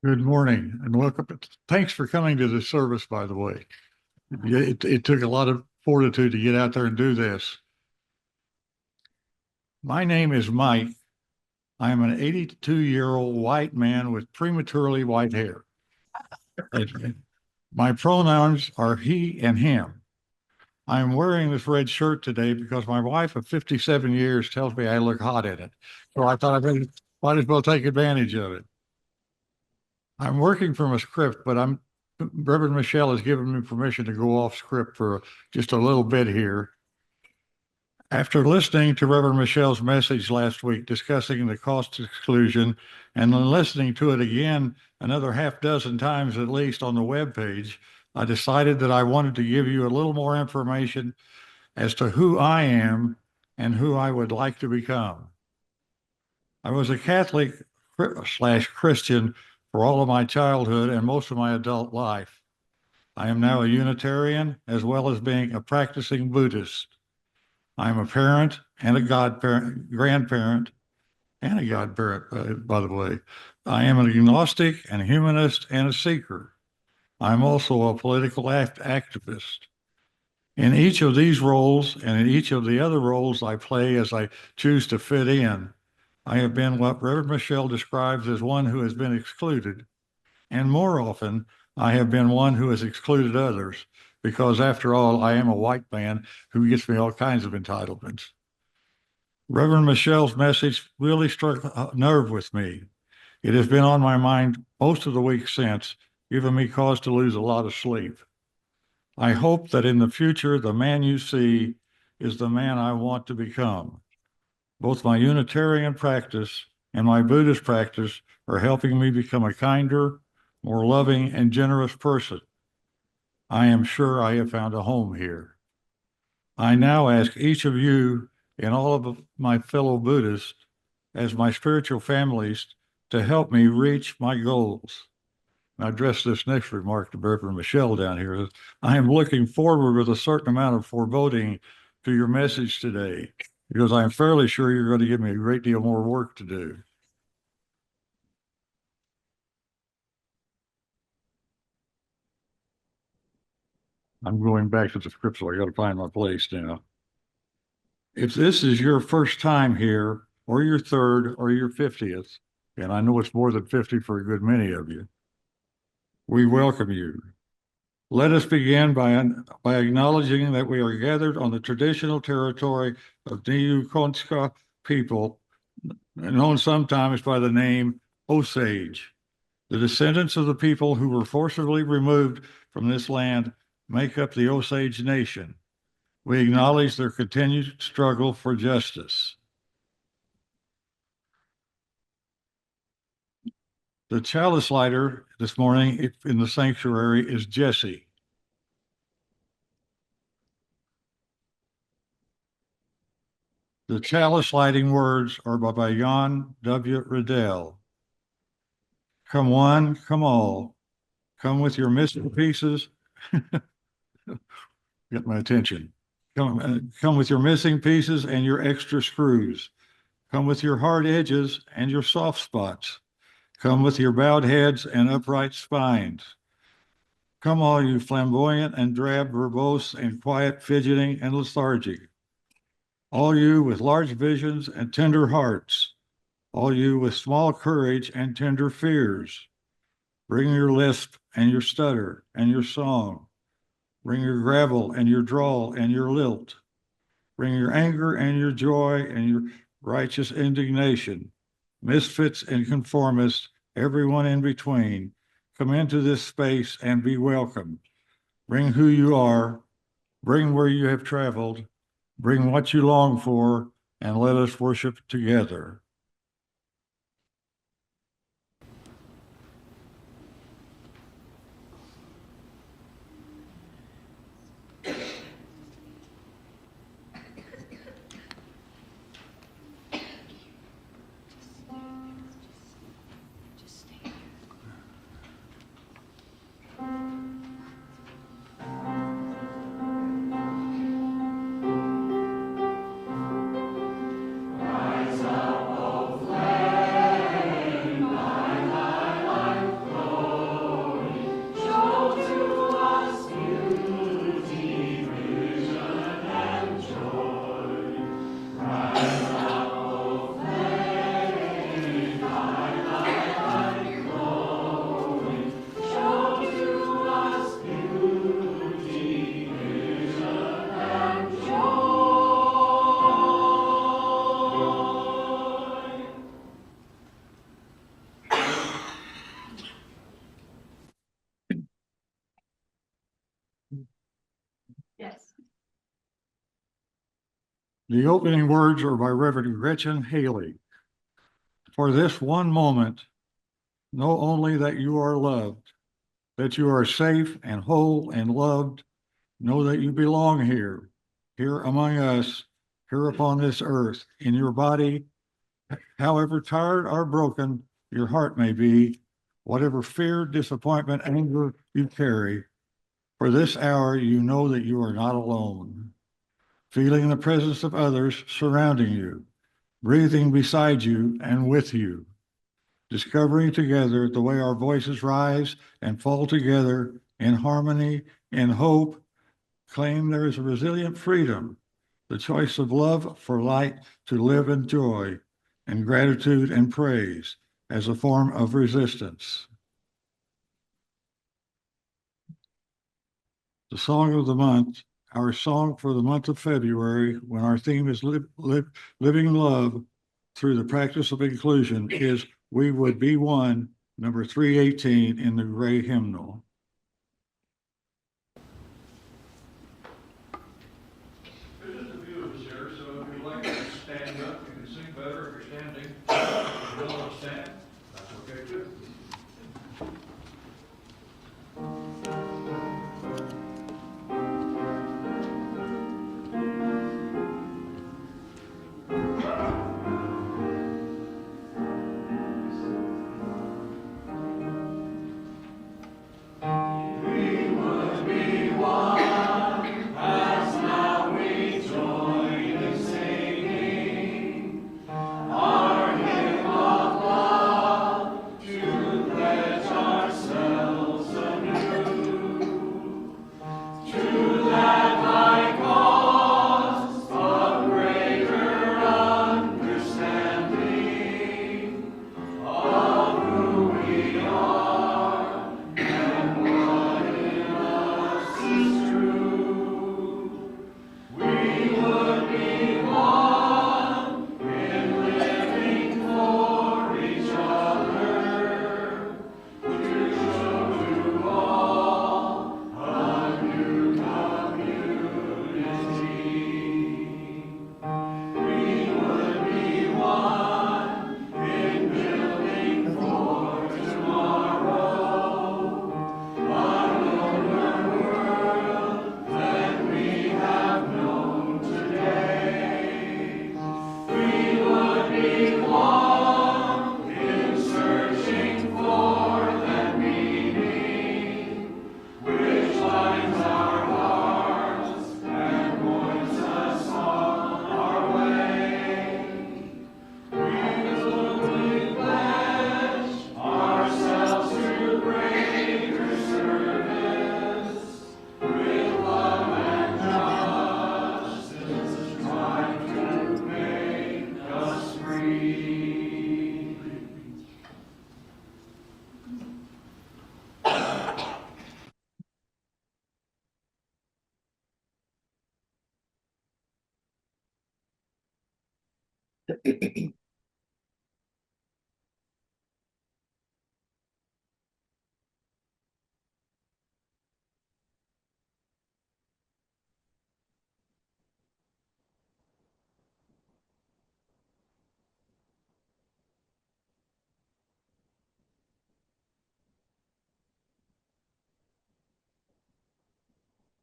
Good morning and welcome. Thanks for coming to the service, by the way. It took a lot of fortitude to get out there and do this. My name is Mike. I am an 82-year-old white man with prematurely white hair. My pronouns are he and him. I am wearing this red shirt today because my wife of 57 years tells me I look hot in it. So I thought I might as well take advantage of it. I'm working from a script, but Reverend Michelle has given me permission to go off script for just a little bit here. After listening to Reverend Michelle's message last week discussing the cost exclusion and then listening to it again another half dozen times at least on the web page, I decided that I wanted to give you a little more information as to who I am and who I would like to become. I was a Catholic slash Christian for all of my childhood and most of my adult life. I am now a Unitarian as well as being a practicing Buddhist. I am a parent and a godparent, grandparent, and a godparent, by the way. I am an agnostic and a humanist and a seeker. I'm also a political activist. In each of these roles and in each of the other roles I play as I choose to fit in, I have been what Reverend Michelle describes as one who has been excluded. And more often, I have been one who has excluded others because, after all, I am a white man who gets me all kinds of entitlements. Reverend Michelle's message really struck a nerve with me. It has been on my mind most of the week since, giving me cause to lose a lot of sleep. I hope that in the future, the man you see is the man I want to become. Both my Unitarian practice and my Buddhist practice are helping me become a kinder, more loving, and generous person. I am sure I have found a home here. I now ask each of you and all of my fellow Buddhists as my spiritual families to help me reach my goals. I address this next remark to Reverend Michelle down here. I am looking forward with a certain amount of foreboding to your message today because I'm fairly sure you're going to give me a great deal more work to do. I'm going back to the script, so I got to find my place now. If this is your first time here, or your third, or your 50th, and I know it's more than 50 for a good many of you, we welcome you. Let us begin by acknowledging that we are gathered on the traditional territory of Niu Konska people, known sometimes by the name Osage. The descendants of the people who were forcibly removed from this land make up the Osage Nation. We acknowledge their continued struggle for justice. The chalice lighter this morning in the sanctuary is Jesse. The chalice lighting words are by Jan W. Riddell. Come one, come all. Come with your missing pieces. Get my attention. Come with your missing pieces and your extra screws. Come with your hard edges and your soft spots. Come with your bowed heads and upright spines. Come all you flamboyant and drab, verbose and quiet, fidgeting and lethargic. All you with large visions and tender hearts. All you with small courage and tender fears. Bring your lisp and your stutter and your song. Bring your gravel and your drawl and your lilt. Bring your anger and your joy and your righteous indignation. Misfits and conformists, everyone in between, come into this space and be welcomed. Bring who you are, bring where you have traveled, bring what you long for, and let us worship together. The opening words are by Reverend Gretchen Haley. For this one moment, know only that you are loved, that you are safe and whole and loved. Know that you belong here, here among us, here upon this earth, in your body, however tired or broken your heart may be, whatever fear, disappointment, anger you carry. For this hour, you know that you are not alone. Feeling the presence of others surrounding you, breathing beside you and with you, discovering together the way our voices rise and fall together in harmony, in hope, claim there is a resilient freedom, the choice of love for light to live in joy, and gratitude and praise as a form of resistance. The song of the month, our song for the month of February, when our theme is living love through the practice of inclusion, is We Would Be One, number 318 in the Gray Hymnal. There's just a few of us here, so if you'd like to stand up, you can sing better if you're standing. If you don't want to stand, that's okay too.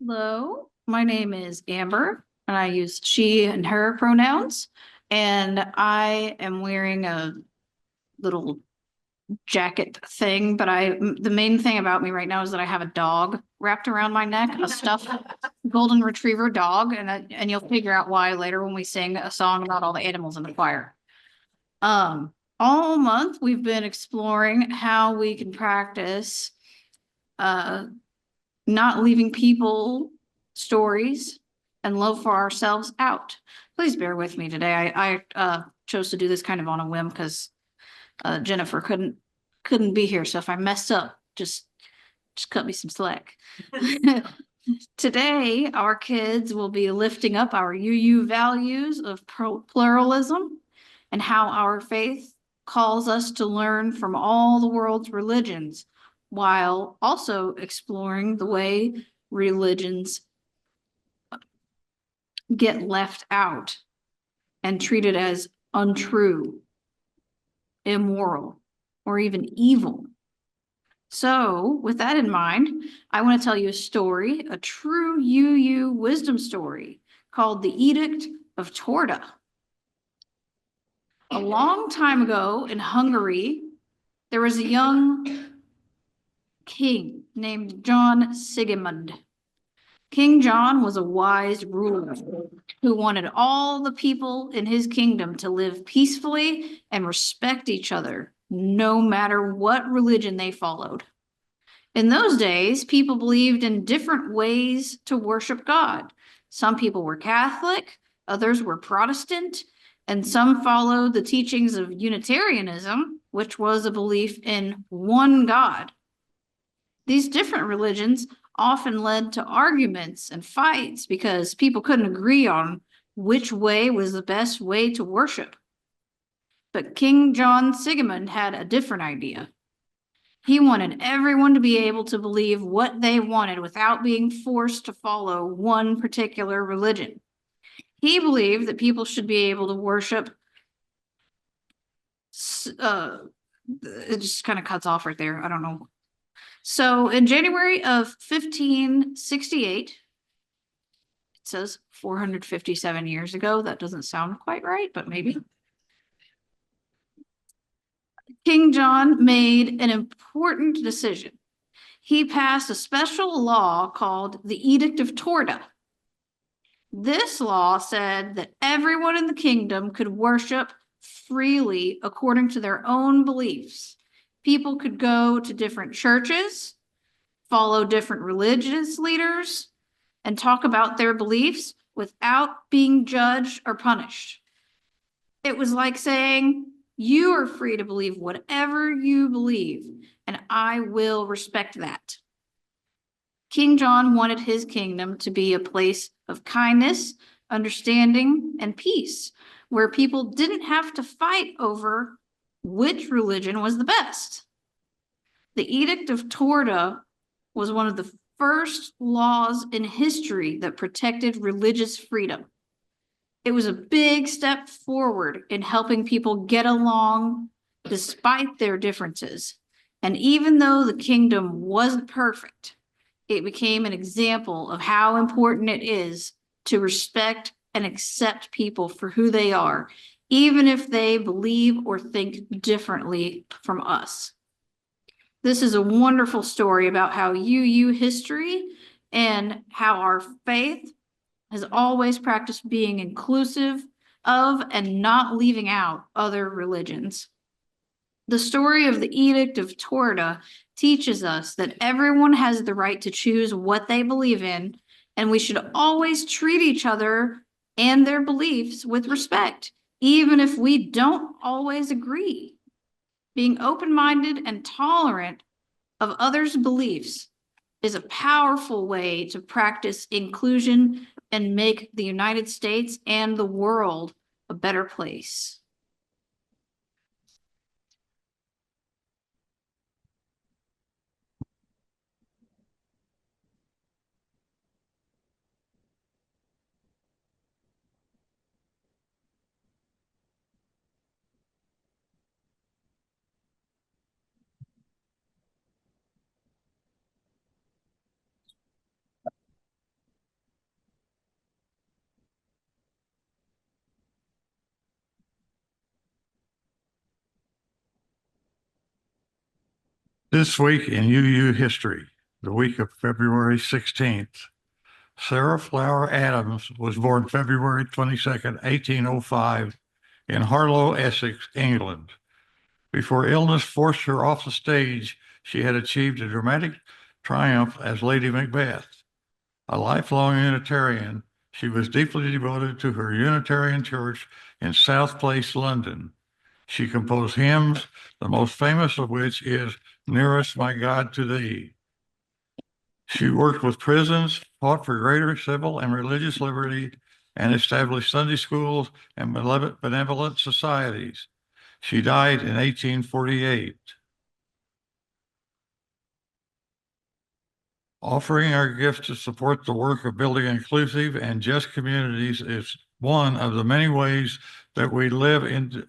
Hello, my name is Amber and I use she and her pronouns. And I am wearing a little jacket thing, but the main thing about me right now is that I have a dog wrapped around my neck, a stuffed golden retriever dog, and you'll figure out why later when we sing a song about all the animals in the choir. All month we've been exploring how we can practice not leaving people, stories, and love for ourselves out. Please bear with me today. I chose to do this kind of on a whim because Jennifer couldn't be here. So if I messed up, just cut me some slack. Today, our kids will be lifting up our UU values of pluralism and how our faith calls us to learn from all the world's religions, while also exploring the way religions get left out and treated as untrue, immoral, or even evil. So with that in mind, I want to tell you a story, a true UU wisdom story called The Edict of Torda. A long time ago in Hungary, there was a young king named John Sigismund. King John was a wise ruler who wanted all the people in his kingdom to live peacefully and respect each other, no matter what religion they followed. In those days, people believed in different ways to worship God. Some people were Catholic, others were Protestant, and some followed the teachings of Unitarianism, which was a belief in one God. These different religions often led to arguments and fights because people couldn't agree on which way was the best way to worship. But King John Sigismund had a different idea. He wanted everyone to be able to believe what they wanted without being forced to follow one particular religion. He believed that people should be able to worship. It just kind of cuts off right there. I don't know. So in January of 1568, it says 457 years ago. That doesn't sound quite right, but maybe. King John made an important decision. He passed a special law called the Edict of Torda. This law said that everyone in the kingdom could worship freely according to their own beliefs. People could go to different churches, follow different religious leaders, and talk about their beliefs without being judged or punished. It was like saying, you are free to believe whatever you believe, and I will respect that. King John wanted his kingdom to be a place of kindness, understanding, and peace, where people didn't have to fight over which religion was the best. The Edict of Torda was one of the first laws in history that protected religious freedom. It was a big step forward in helping people get along despite their differences. And even though the kingdom wasn't perfect, it became an example of how important it is to respect and accept people for who they are, even if they believe or think differently from us. This is a wonderful story about how UU history and how our faith has always practiced being inclusive of and not leaving out other religions. The story of the Edict of Torda teaches us that everyone has the right to choose what they believe in, and we should always treat each other and their beliefs with respect, even if we don't always agree. Being open-minded and tolerant of others' beliefs is a powerful way to practice inclusion and make the United States and the world a better place. This week in UU history, the week of February 16th, Sarah Flower Adams was born February 22nd, 1805 in Harlow, Essex, England. Before illness forced her off the stage, she had achieved a dramatic triumph as Lady Macbeth. A lifelong Unitarian, she was deeply devoted to her Unitarian church in South Place, London. She composed hymns, the most famous of which is Nearest My God to Thee. She worked with prisons, fought for greater civil and religious liberty, and established Sunday schools and benevolent societies. She died in 1848. Offering our gift to support the work of building inclusive and just communities is one of the many ways that we live into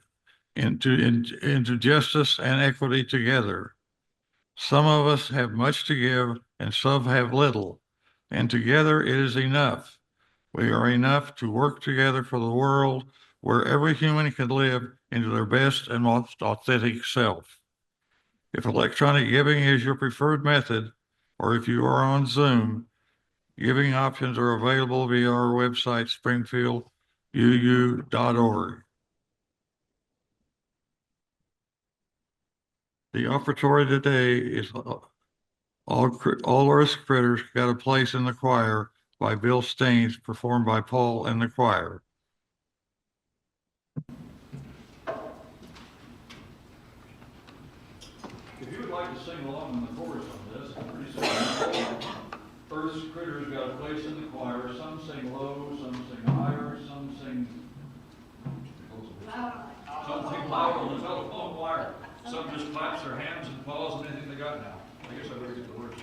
justice and equity together. Some of us have much to give and some have little, and together it is enough. We are enough to work together for the world where every human can live into their best and most authentic self. If electronic giving is your preferred method, or if you are on Zoom, giving options are available via our website, springfielduu.org. The offertory today is All Earth Critters Got a Place in the Choir by Bill Staines, performed by Paul and the choir. If you would like to sing along in the chorus on this, it's pretty simple. Earth's critters got a place in the choir. Some sing low, some sing higher, some sing loud on the telephone wire. Some just claps their hands and paws and anything they got now. I guess I better get the words out.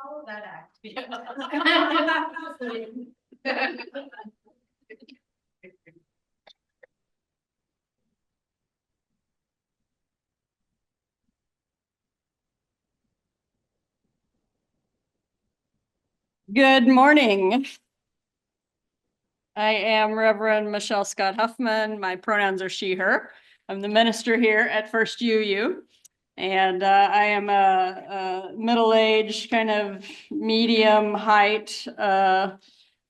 Follow that act. Good morning. I am Reverend Michelle Scott Huffman. My pronouns are she, her. I'm the minister here at First UU. And I am a middle-aged, kind of medium height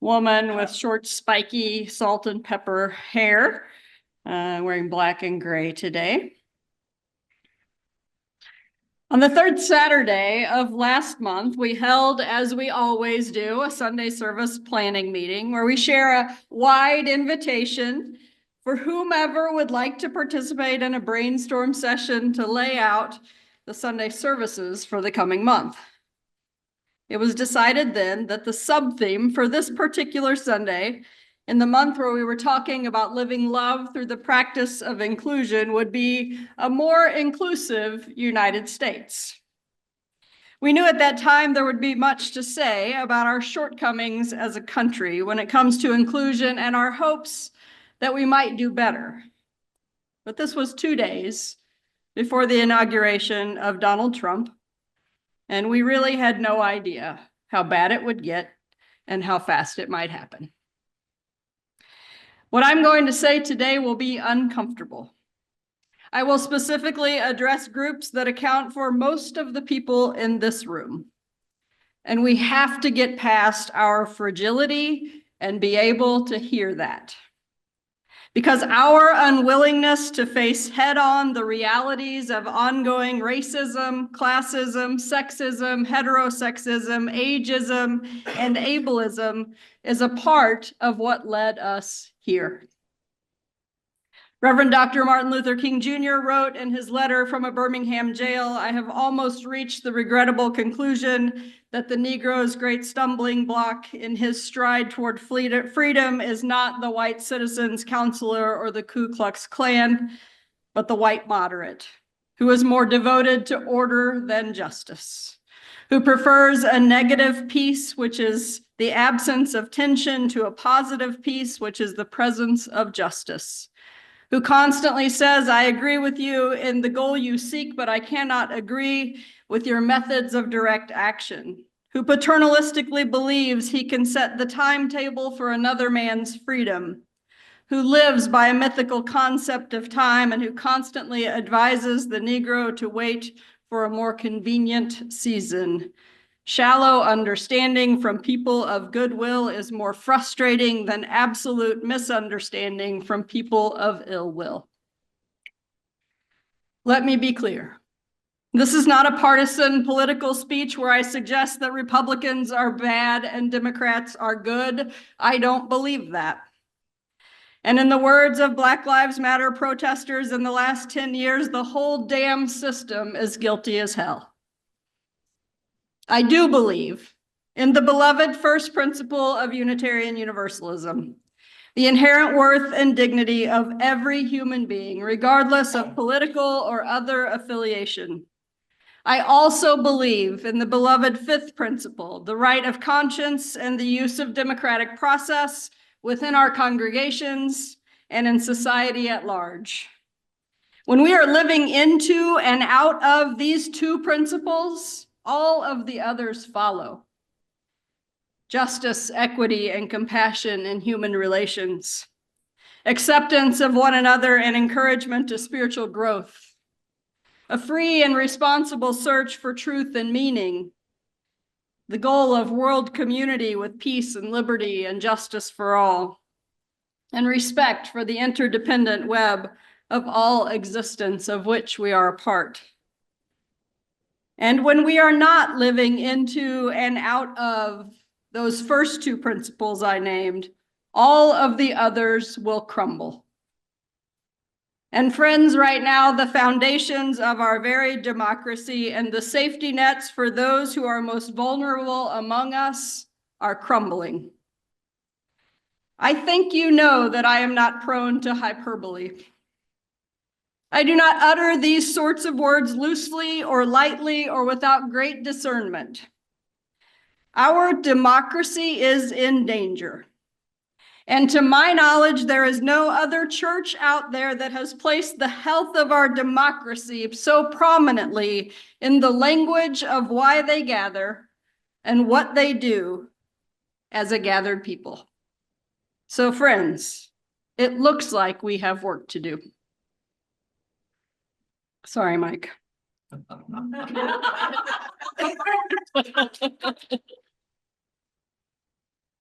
woman with short, spiky, salt and pepper hair, wearing black and gray today. On the third Saturday of last month, we held, as we always do, a Sunday service planning meeting where we share a wide invitation for whomever would like to participate in a brainstorm session to lay out the Sunday services for the coming month. It was decided then that the sub-theme for this particular Sunday in the month where we were talking about living love through the practice of inclusion would be a more inclusive United States. We knew at that time there would be much to say about our shortcomings as a country when it comes to inclusion and our hopes that we might do better. But this was 2 days before the inauguration of Donald Trump, and we really had no idea how bad it would get and how fast it might happen. What I'm going to say today will be uncomfortable. I will specifically address groups that account for most of the people in this room. And we have to get past our fragility and be able to hear that. Because our unwillingness to face head-on the realities of ongoing racism, classism, sexism, heterosexism, ageism, and ableism is a part of what led us here. Reverend Dr. Martin Luther King Jr. wrote in his letter from a Birmingham jail, "I have almost reached the regrettable conclusion that the Negro's great stumbling block in his stride toward freedom is not the white citizen's counselor or the Ku Klux Klan, but the white moderate, who is more devoted to order than justice, who prefers a negative peace, which is the absence of tension, to a positive peace, which is the presence of justice, who constantly says, I agree with you in the goal you seek, but I cannot agree with your methods of direct action, who paternalistically believes he can set the timetable for another man's freedom, who lives by a mythical concept of time and who constantly advises the Negro to wait for a more convenient season. Shallow understanding from people of goodwill is more frustrating than absolute misunderstanding from people of ill will." Let me be clear. This is not a partisan political speech where I suggest that Republicans are bad and Democrats are good. I don't believe that. And in the words of Black Lives Matter protesters in the last 10 years, the whole damn system is guilty as hell. I do believe in the beloved first principle of Unitarian Universalism, the inherent worth and dignity of every human being, regardless of political or other affiliation. I also believe in the beloved fifth principle, the right of conscience and the use of democratic process within our congregations and in society at large. When we are living into and out of these two principles, all of the others follow. Justice, equity, and compassion in human relations. Acceptance of one another and encouragement to spiritual growth. A free and responsible search for truth and meaning. The goal of world community with peace and liberty and justice for all. And respect for the interdependent web of all existence of which we are a part. And when we are not living into and out of those first two principles I named, all of the others will crumble. And friends, right now, the foundations of our very democracy and the safety nets for those who are most vulnerable among us are crumbling. I think you know that I am not prone to hyperbole. I do not utter these sorts of words loosely or lightly or without great discernment. Our democracy is in danger. And to my knowledge, there is no other church out there that has placed the health of our democracy so prominently in the language of why they gather and what they do as a gathered people. So friends, it looks like we have work to do. Sorry, Mike.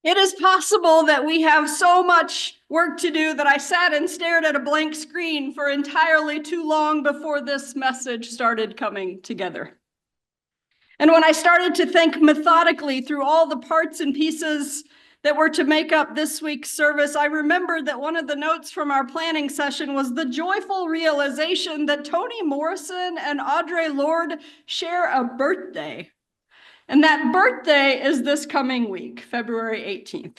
It is possible that we have so much work to do that I sat and stared at a blank screen for entirely too long before this message started coming together. And when I started to think methodically through all the parts and pieces that were to make up this week's service, I remembered that one of the notes from our planning session was the joyful realization that Toni Morrison and Audre Lorde share a birthday. And that birthday is this coming week, February 18th.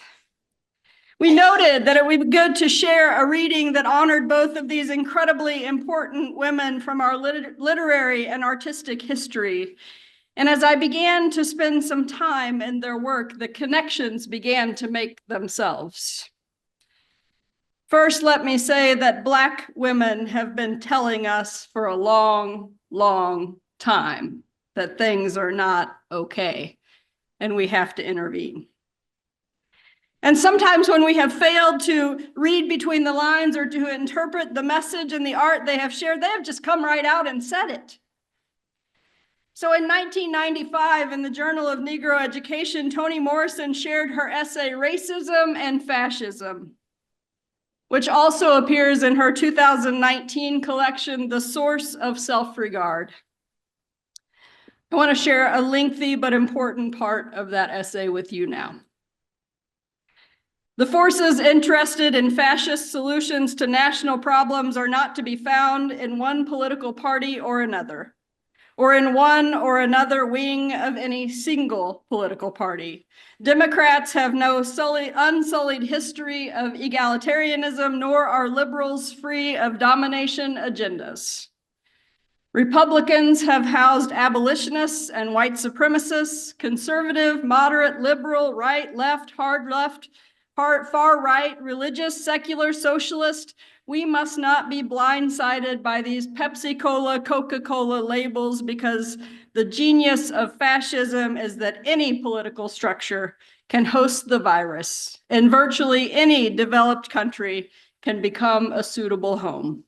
We noted that it would be good to share a reading that honored both of these incredibly important women from our literary and artistic history. And as I began to spend some time in their work, the connections began to make themselves. First, let me say that Black women have been telling us for a long, long time that things are not okay, and we have to intervene. And sometimes when we have failed to read between the lines or to interpret the message and the art they have shared, they have just come right out and said it. So in 1995, in the Journal of Negro Education, Toni Morrison shared her essay, Racism and Fascism, which also appears in her 2019 collection, The Source of Self-Regard. I want to share a lengthy but important part of that essay with you now. The forces interested in fascist solutions to national problems are not to be found in one political party or another, or in one or another wing of any single political party. Democrats have no unsullied history of egalitarianism, nor are liberals free of domination agendas. Republicans have housed abolitionists and white supremacists, conservative, moderate, liberal, right, left, hard left, far right, religious, secular, socialist. We must not be blindsided by these Pepsi-Cola, Coca-Cola labels, because the genius of fascism is that any political structure can host the virus, and virtually any developed country can become a suitable home.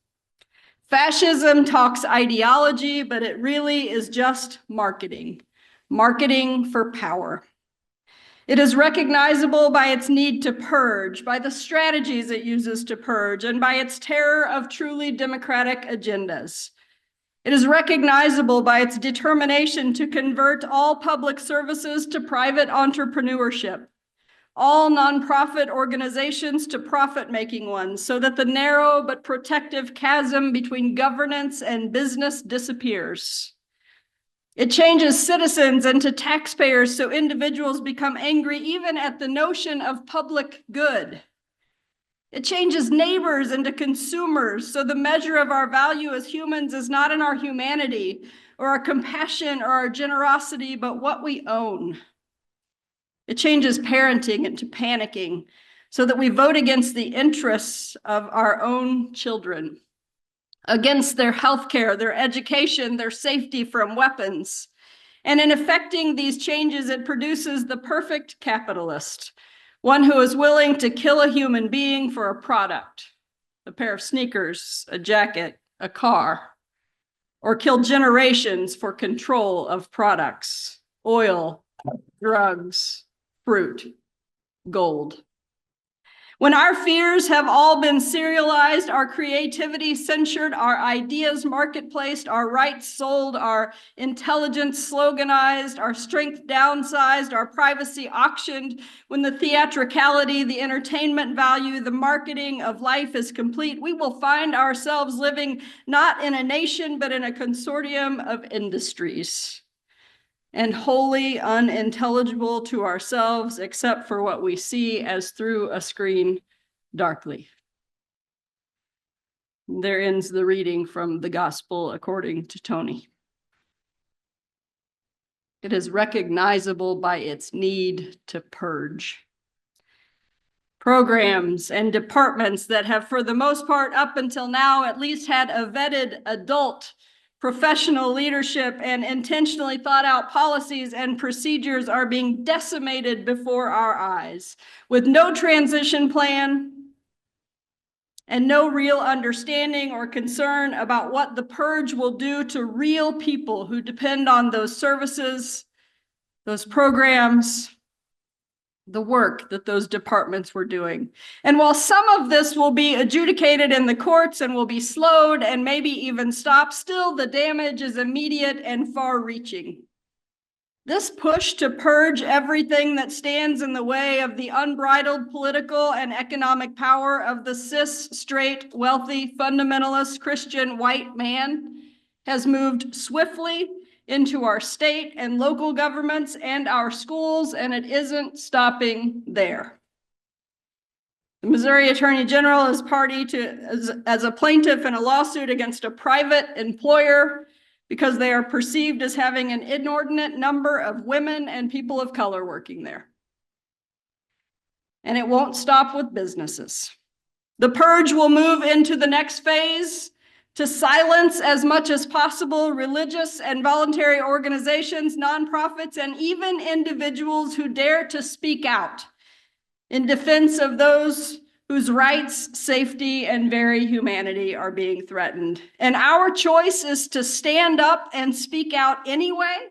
Fascism talks ideology, but it really is just marketing for power. It is recognizable by its need to purge, by the strategies it uses to purge, and by its terror of truly democratic agendas. It is recognizable by its determination to convert all public services to private entrepreneurship, all nonprofit organizations to profit-making ones, so that the narrow but protective chasm between governance and business disappears. It changes citizens into taxpayers so individuals become angry even at the notion of public good. It changes neighbors into consumers so the measure of our value as humans is not in our humanity or our compassion or our generosity, but what we own. It changes parenting into panicking so that we vote against the interests of our own children, against their healthcare, their education, their safety from weapons. And in effecting these changes, it produces the perfect capitalist, one who is willing to kill a human being for a product, a pair of sneakers, a jacket, a car, or kill generations for control of products, oil, drugs, fruit, gold. When our fears have all been serialized, our creativity censured, our ideas marketplaced, our rights sold, our intelligence sloganized, our strength downsized, our privacy auctioned, when the theatricality, the entertainment value, the marketing of life is complete, we will find ourselves living not in a nation, but in a consortium of industries, and wholly unintelligible to ourselves except for what we see as through a screen darkly. There ends the reading from the Gospel according to Toni. It is recognizable by its need to purge. Programs and departments that have, for the most part, up until now, at least had a vetted adult professional leadership and intentionally thought out policies and procedures are being decimated before our eyes, with no transition plan and no real understanding or concern about what the purge will do to real people who depend on those services, those programs, the work that those departments were doing. And while some of this will be adjudicated in the courts and will be slowed and maybe even stopped, still the damage is immediate and far-reaching. This push to purge everything that stands in the way of the unbridled political and economic power of the cis, straight, wealthy, fundamentalist Christian white man has moved swiftly into our state and local governments and our schools, and it isn't stopping there. The Missouri Attorney General is party to as a plaintiff in a lawsuit against a private employer because they are perceived as having an inordinate number of women and people of color working there. And it won't stop with businesses. The purge will move into the next phase to silence as much as possible religious and voluntary organizations, nonprofits, and even individuals who dare to speak out in defense of those whose rights, safety, and very humanity are being threatened. And our choice is to stand up and speak out anyway,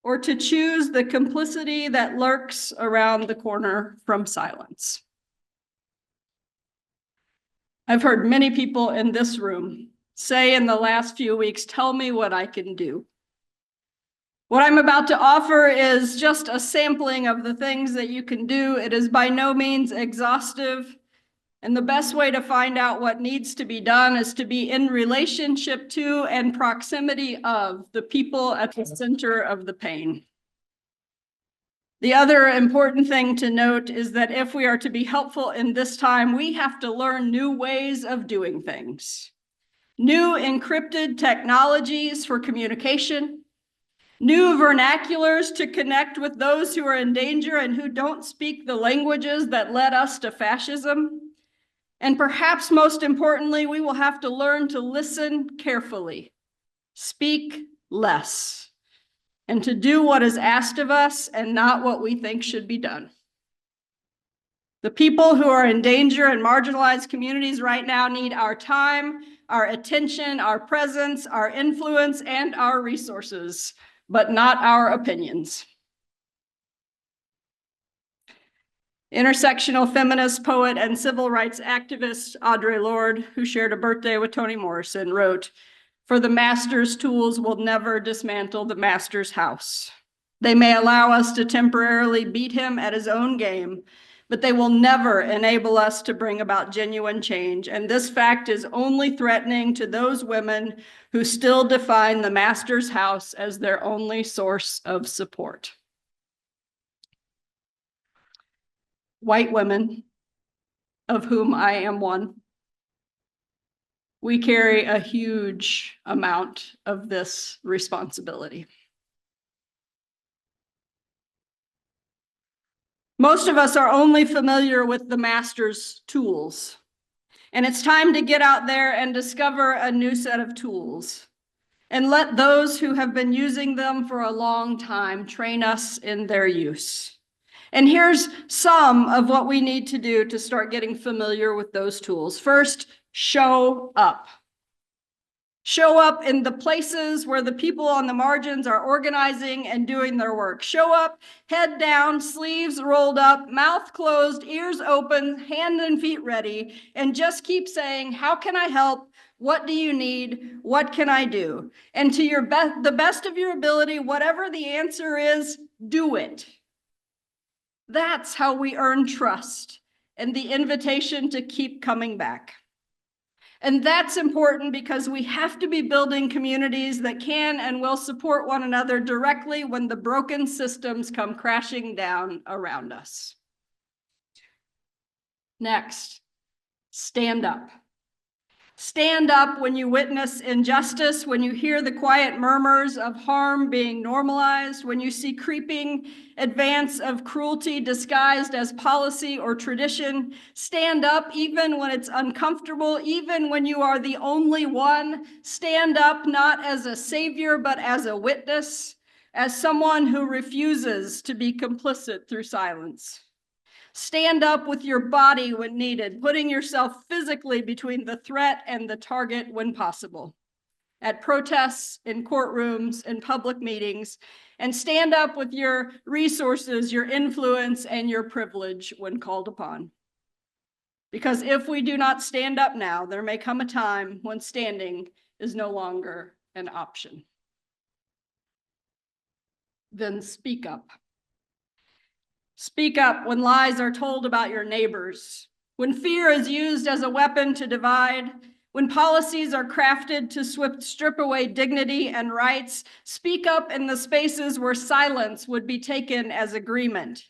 or to choose the complicity that lurks around the corner from silence. I've heard many people in this room say in the last few weeks, "Tell me what I can do." What I'm about to offer is just a sampling of the things that you can do. It is by no means exhaustive. And the best way to find out what needs to be done is to be in relationship to and proximity of the people at the center of the pain. The other important thing to note is that if we are to be helpful in this time, we have to learn new ways of doing things. New encrypted technologies for communication, new vernaculars to connect with those who are in danger and who don't speak the languages that led us to fascism. And perhaps most importantly, we will have to learn to listen carefully, speak less, and to do what is asked of us and not what we think should be done. The people who are in danger in marginalized communities right now need our time, our attention, our presence, our influence, and our resources, but not our opinions. Intersectional feminist, poet, and civil rights activist Audre Lorde, who shared a birthday with Toni Morrison, wrote, "For the master's tools will never dismantle the master's house. They may allow us to temporarily beat him at his own game, but they will never enable us to bring about genuine change. And this fact is only threatening to those women who still define the master's house as their only source of support." White women, of whom I am one, we carry a huge amount of this responsibility. Most of us are only familiar with the master's tools, and it's time to get out there and discover a new set of tools and let those who have been using them for a long time train us in their use. And here's some of what we need to do to start getting familiar with those tools. First, show up. Show up in the places where the people on the margins are organizing and doing their work. Show up, head down, sleeves rolled up, mouth closed, ears open, hands and feet ready, and just keep saying, "How can I help? What do you need? What can I do?" And to the best of your ability, whatever the answer is, do it. That's how we earn trust and the invitation to keep coming back. And that's important because we have to be building communities that can and will support one another directly when the broken systems come crashing down around us. Next, stand up. Stand up when you witness injustice, when you hear the quiet murmurs of harm being normalized, when you see creeping advance of cruelty disguised as policy or tradition. Stand up even when it's uncomfortable, even when you are the only one. Stand up not as a savior, but as a witness, as someone who refuses to be complicit through silence. Stand up with your body when needed, putting yourself physically between the threat and the target when possible. At protests, in courtrooms, in public meetings, and stand up with your resources, your influence, and your privilege when called upon. Because if we do not stand up now, there may come a time when standing is no longer an option. then speak up. Speak up when lies are told about your neighbors, when fear is used as a weapon to divide, when policies are crafted to strip away dignity and rights. Speak up in the spaces where silence would be taken as agreement.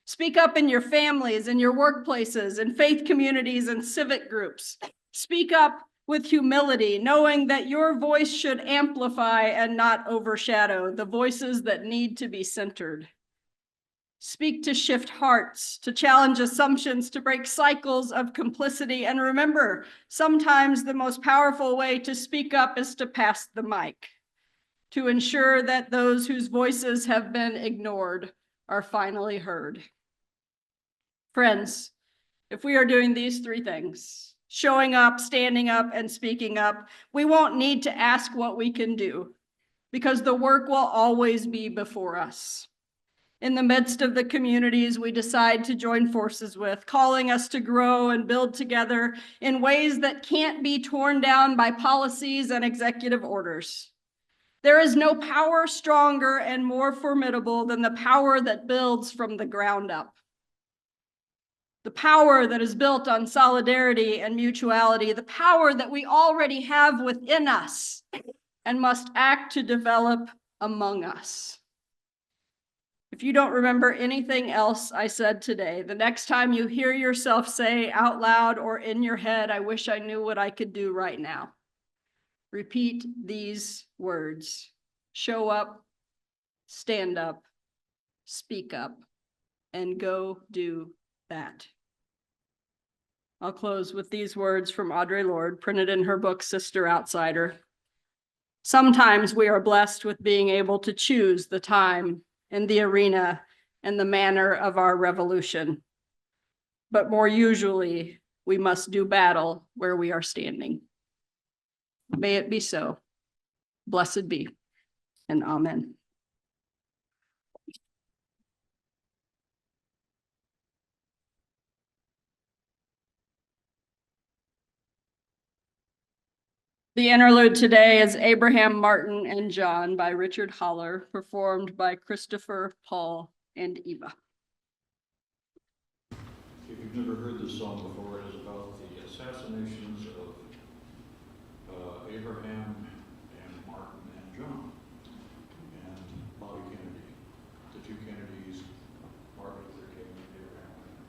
Speak up in your families, in your workplaces, in faith communities, and civic groups. Speak up with humility, knowing that your voice should amplify and not overshadow the voices that need to be centered. Speak to shift hearts, to challenge assumptions, to break cycles of complicity. And remember, sometimes the most powerful way to speak up is to pass the mic, to ensure that those whose voices have been ignored are finally heard. Friends, if we are doing these three things, showing up, standing up, and speaking up, we won't need to ask what we can do, because the work will always be before us. In the midst of the communities we decide to join forces with, calling us to grow and build together in ways that can't be torn down by policies and executive orders. There is no power stronger and more formidable than the power that builds from the ground up. The power that is built on solidarity and mutuality, the power that we already have within us and must act to develop among us. If you don't remember anything else I said today, the next time you hear yourself say out loud or in your head, "I wish I knew what I could do right now," repeat these words: show up, stand up, speak up, and go do that. I'll close with these words from Audre Lorde, printed in her book, Sister Outsider. Sometimes we are blessed with being able to choose the time and the arena and the manner of our revolution. But more usually, we must do battle where we are standing. May it be so. Blessed be, and amen. The interlude today is Abraham, Martin, and John by Richard Holler, performed by Christopher, Paul, and Eva. If you've never heard this song before, it is about the assassinations of Abraham and Martin and John and Bobby Kennedy, the two Kennedys, Martin Luther King and Abraham Lincoln.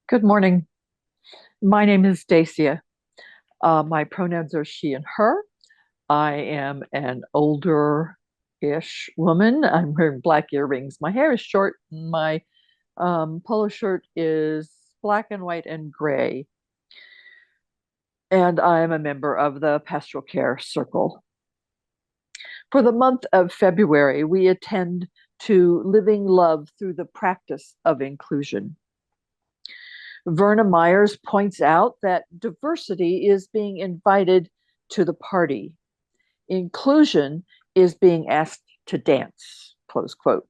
Good morning. My name is Dacia. My pronouns are she and her. I am an older-ish woman. I'm wearing black earrings. My hair is short. My polo shirt is black and white and gray. And I am a member of the Pastoral Care Circle. For the month of February, we attend to Living Love through the practice of inclusion. Verna Myers points out that diversity is being invited to the party. Inclusion is being asked to dance, close quote.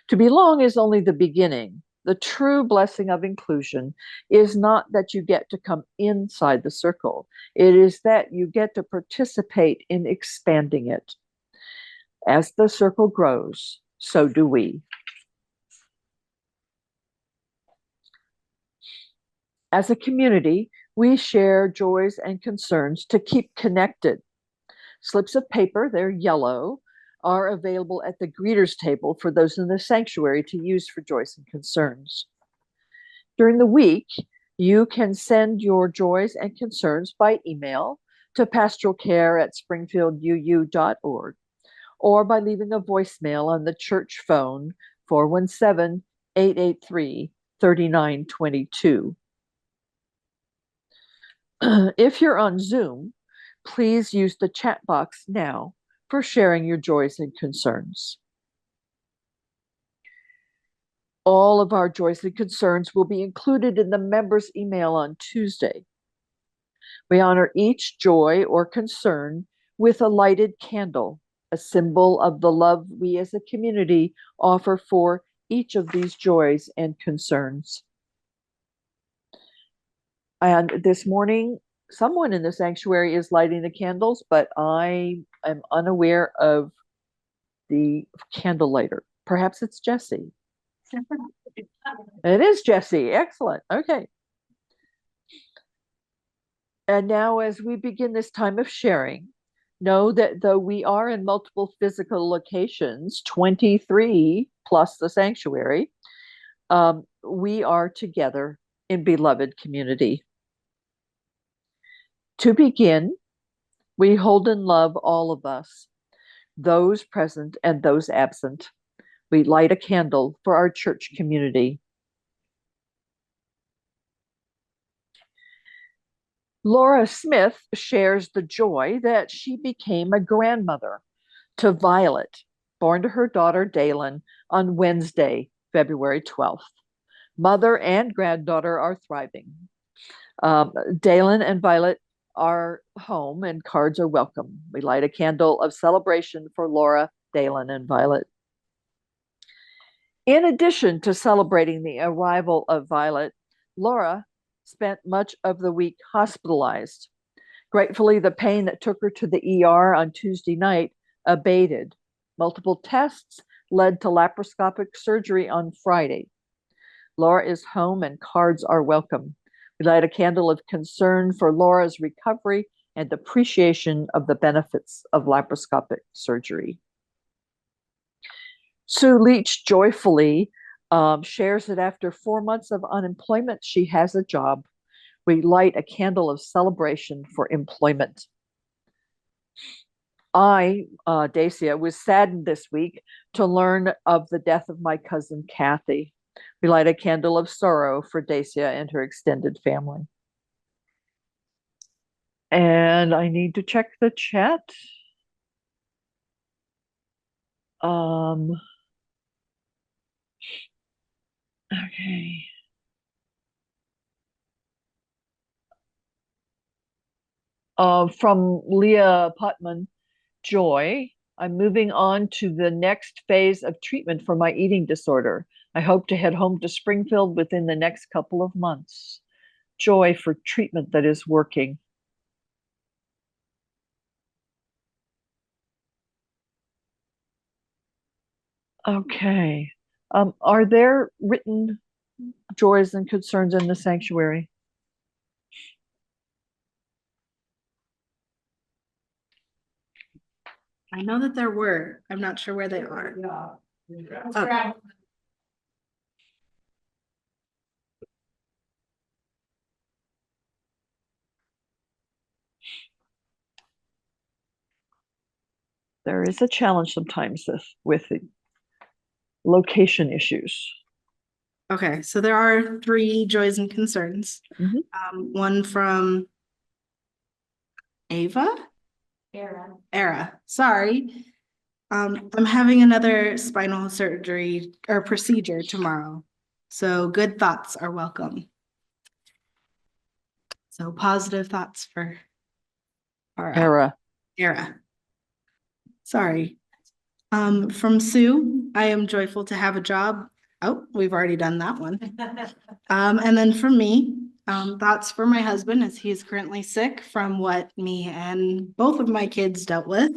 To belong is only the beginning. The true blessing of inclusion is not that you get to come inside the circle. It is that you get to participate in expanding it. As the circle grows, so do we. As a community, we share joys and concerns to keep connected. Slips of paper, they're yellow, are available at the greeters table for those in the sanctuary to use for joys and concerns. During the week, you can send your joys and concerns by email to pastoralcare@springfielduu.org or by leaving a voicemail on the church phone 417-883-3922. If you're on Zoom, please use the chat box now for sharing your joys and concerns. All of our joys and concerns will be included in the members' email on Tuesday. We honor each joy or concern with a lighted candle, a symbol of the love we as a community offer for each of these joys and concerns. And this morning, someone in the sanctuary is lighting the candles, but I am unaware of the candle lighter. Perhaps it's Jesse. It is Jesse. Excellent. Okay. And now, as we begin this time of sharing, know that though we are in multiple physical locations, 23 plus the sanctuary, we are together in beloved community. To begin, we hold in love all of us, those present and those absent. We light a candle for our church community. Laura Smith shares the joy that she became a grandmother to Violet, born to her daughter Dalen on Wednesday, February 12th. Mother and granddaughter are thriving. Dalen and Violet are home and cards are welcome. We light a candle of celebration for Laura, Dalen, and Violet. In addition to celebrating the arrival of Violet, Laura spent much of the week hospitalized. Gratefully, the pain that took her to the ER on Tuesday night abated. Multiple tests led to laparoscopic surgery on Friday. Laura is home and cards are welcome. We light a candle of concern for Laura's recovery and appreciation of the benefits of laparoscopic surgery. Sue Leach joyfully shares that after 4 months of unemployment, she has a job. We light a candle of celebration for employment. I, Dacia, was saddened this week to learn of the death of my cousin Kathy. We light a candle of sorrow for Dacia and her extended family. And I need to check the chat. Okay. From Leah Putman, joy. I'm moving on to the next phase of treatment for my eating disorder. I hope to head home to Springfield within the next couple of months. Joy for treatment that is working. Okay. Are there written joys and concerns in the sanctuary? I know that there were. I'm not sure where they are. Oh. There is a challenge sometimes with the location issues. Okay, so there are 3 joys and concerns. Mhm. One from Ava? Era, sorry. I'm having another spinal surgery or procedure tomorrow. So good thoughts are welcome. So positive thoughts for Era. Era. Sorry. From Sue, I am joyful to have a job. Oh, we've already done that one. And then from me, thoughts for my husband as he is currently sick from what me and both of my kids dealt with.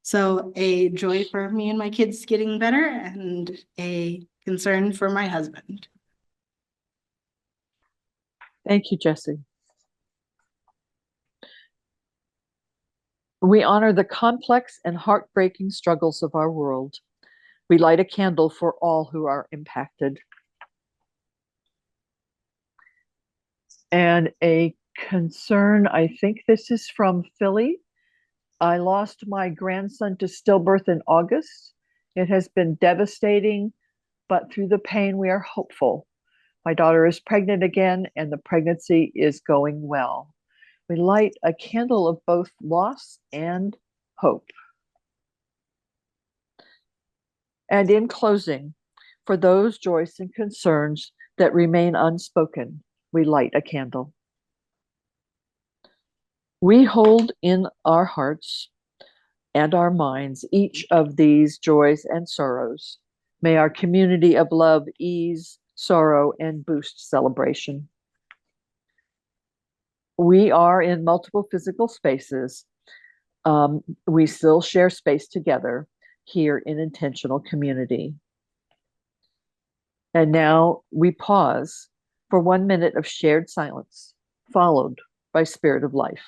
So a joy for me and my kids getting better and a concern for my husband. Thank you, Jesse. We honor the complex and heartbreaking struggles of our world. We light a candle for all who are impacted. And a concern, I think this is from Philly. I lost my grandson to stillbirth in August. It has been devastating, but through the pain, we are hopeful. My daughter is pregnant again, and the pregnancy is going well. We light a candle of both loss and hope. And in closing, for those joys and concerns that remain unspoken, we light a candle. We hold in our hearts and our minds each of these joys and sorrows. May our community of love ease sorrow and boost celebration. We are in multiple physical spaces. We still share space together here in intentional community. And now we pause for 1 minute of shared silence, followed by Spirit of Life.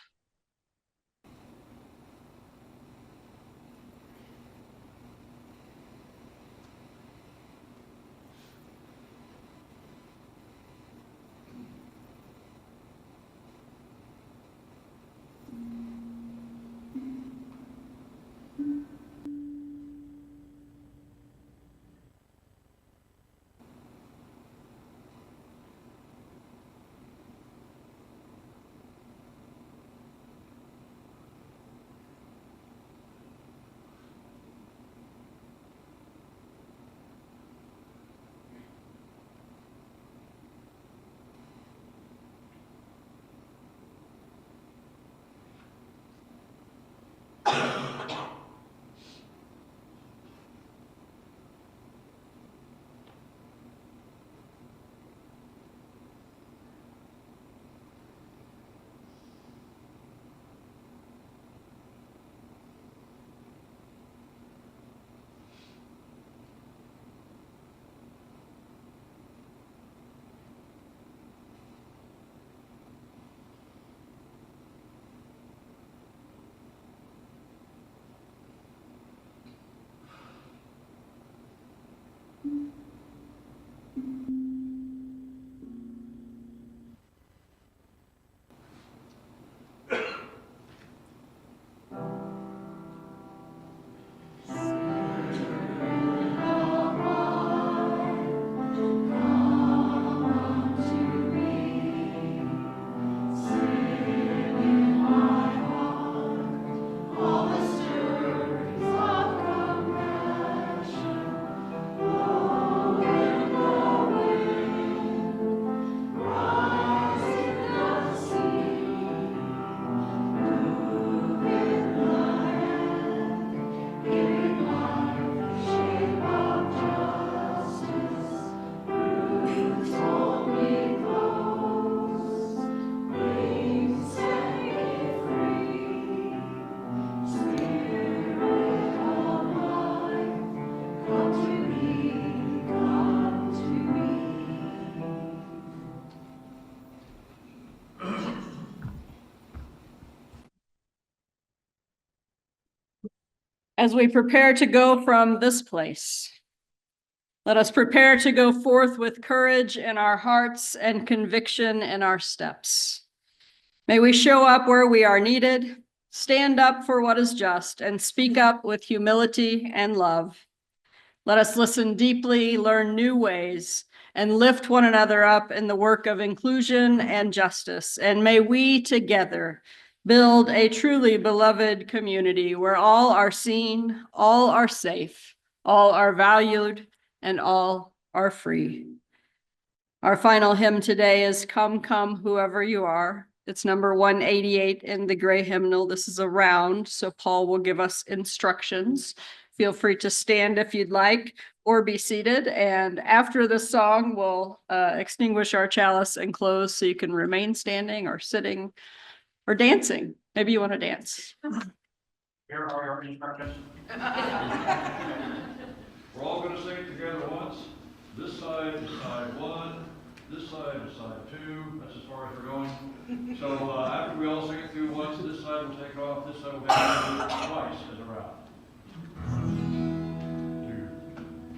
As we prepare to go from this place, let us prepare to go forth with courage in our hearts and conviction in our steps. May we show up where we are needed, stand up for what is just, and speak up with humility and love. Let us listen deeply, learn new ways, and lift one another up in the work of inclusion and justice. And may we together build a truly beloved community where all are seen, all are safe, all are valued, and all are free. Our final hymn today is Come, Come, Whoever You Are. It's number 188 in the gray hymnal. This is a round, so Paul will give us instructions. Feel free to stand if you'd like or be seated. And after the song, we'll extinguish our chalice and close so you can remain standing or sitting or dancing. Maybe you want to dance. Here are your instructions. We're all going to sing it together once. This side is side one. This side is side two. That's as far as we're going. So after we all sing it through once, this side will take off. This side will take it twice as a round.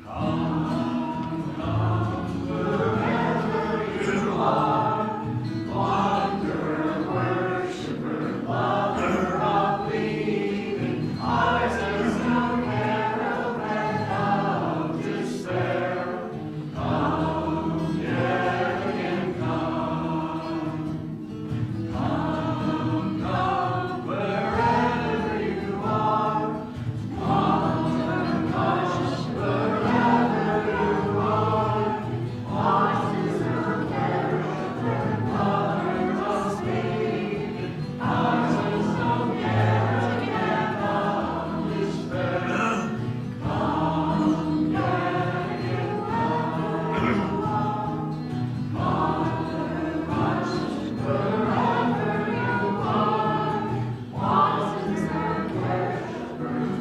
Come, come, wherever you are, wanderer, worshiper, lover of leaving, ours is no caravan of despair. Come, yet again, come. Come, come, wherever you are, wanderer, cautious, wherever you are, ours is no caravan, lover of leaving, ours is no caravan of despair. Come, yet again, come. Wanderer, cautious, wherever you are, ours is no caravan,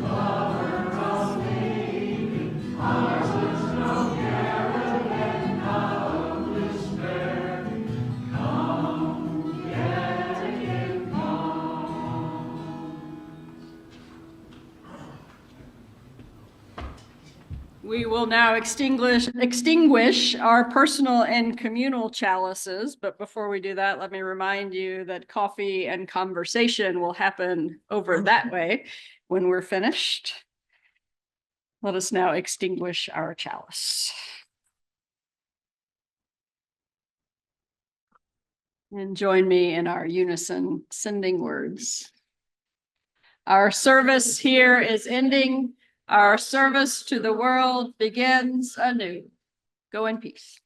lover of leaving, ours is no caravan of despair. Come, yet again, come. We will now extinguish our personal and communal chalices. But before we do that, let me remind you that coffee and conversation will happen over that way when we're finished. Let us now extinguish our chalice. And join me in our unison sending words. Our service here is ending. Our service to the world begins anew. Go in peace.